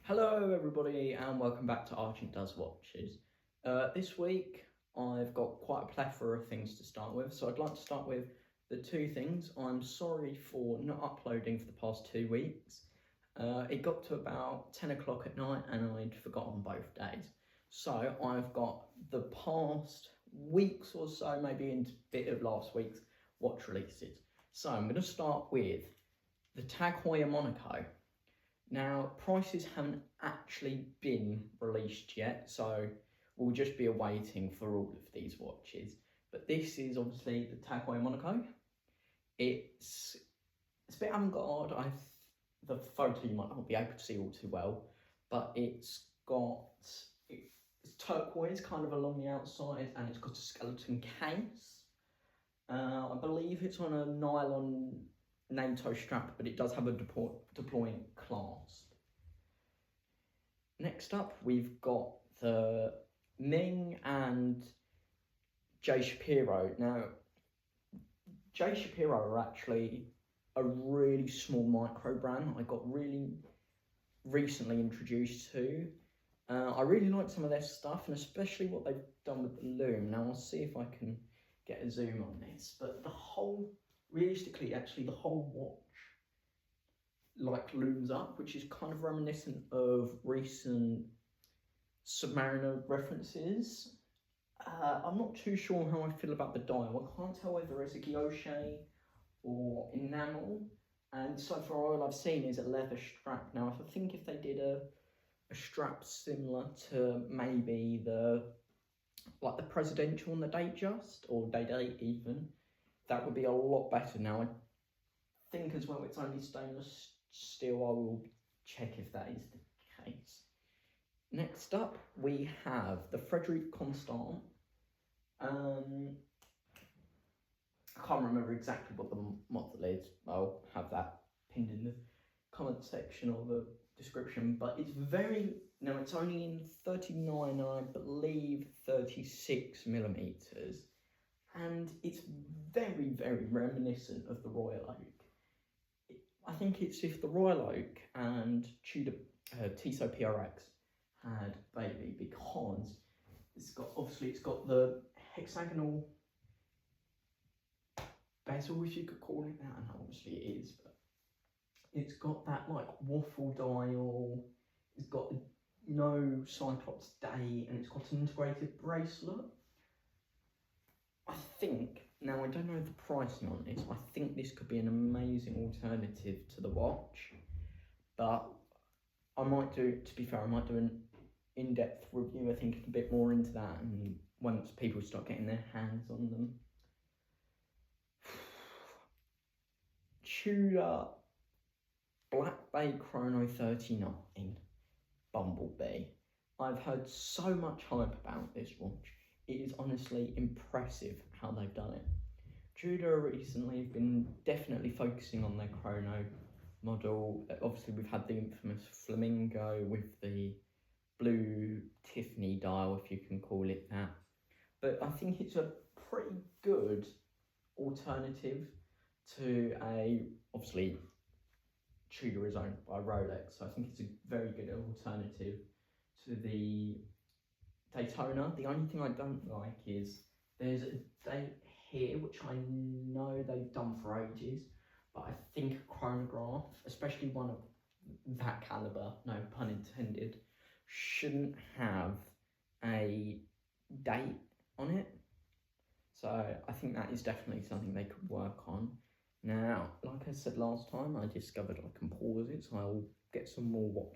Hello everybody and welcome back to Argent Does Watches. This week I've got quite a plethora of things to start with, so I'd like to start with the two things. I'm sorry for not uploading for the past 2 weeks. It got to about 10 o'clock at night and I'd forgotten both days. So I've got the past weeks or so, maybe into a bit of last week's watch releases. So I'm going to start with the Tag Heuer Monaco. Now, prices haven't actually been released yet, so we'll just be awaiting for all of these watches. But this is obviously the Tag Heuer Monaco. It's a bit avant-garde. The photo you might not be able to see all too well, but it's turquoise kind of along the outside, and it's got a skeleton case. I believe it's on a nylon NATO strap, but it does have a deploying clasp. Next up, we've got the Ming and J. Shapiro. Now, J. Shapiro are actually a really small micro brand I got really recently introduced to. I really like some of their stuff, and especially what they've done with the loom. Now, I'll see if I can get a zoom on this, but realistically, actually, the whole watch looms up, which is kind of reminiscent of recent Submariner references. I'm not too sure how I feel about the dial. I can't tell whether it's a guilloche or enamel, and so far all I've seen is a leather strap. Now, I think if they did a strap similar to maybe the presidential on the Datejust, or Day-Date even, that would be a lot better. Now, I think as well it's only stainless steel. I will check if that is the case. Next up, we have the Frederic Constant. I can't remember exactly what the model is. I'll have that pinned in the comment section or the description, but it's it's only in 39 and I believe 36 millimeters. And it's very, very reminiscent of the Royal Oak. I think it's if the Royal Oak and Tudor Tissot PRX had baby, because it's got the hexagonal bezel, if you could call it that, and obviously it is, but it's got that waffle dial, it's got no Cyclops date, and it's got an integrated bracelet. I think, now I don't know the pricing on this, I think this could be an amazing alternative to the watch, but I might do an in-depth review, I think, a bit more into that, and once people start getting their hands on them. Tudor Black Bay Chrono 39 Bumblebee. I've heard so much hype about this watch. It is honestly impressive how they've done it. Tudor recently have been definitely focusing on their chrono model. Obviously, we've had the infamous Flamingo with the blue Tiffany dial, if you can call it that. But I think it's a pretty good alternative to obviously, Tudor is owned by Rolex, so I think it's a very good alternative to the Daytona. The only thing I don't like is there's a date here, which I know they've done for ages, but I think a chronograph, especially one of that caliber, no pun intended, shouldn't have a date on it. So I think that is definitely something they could work on. Now, like I said last time, I discovered I can pause it, so I'll get some more watch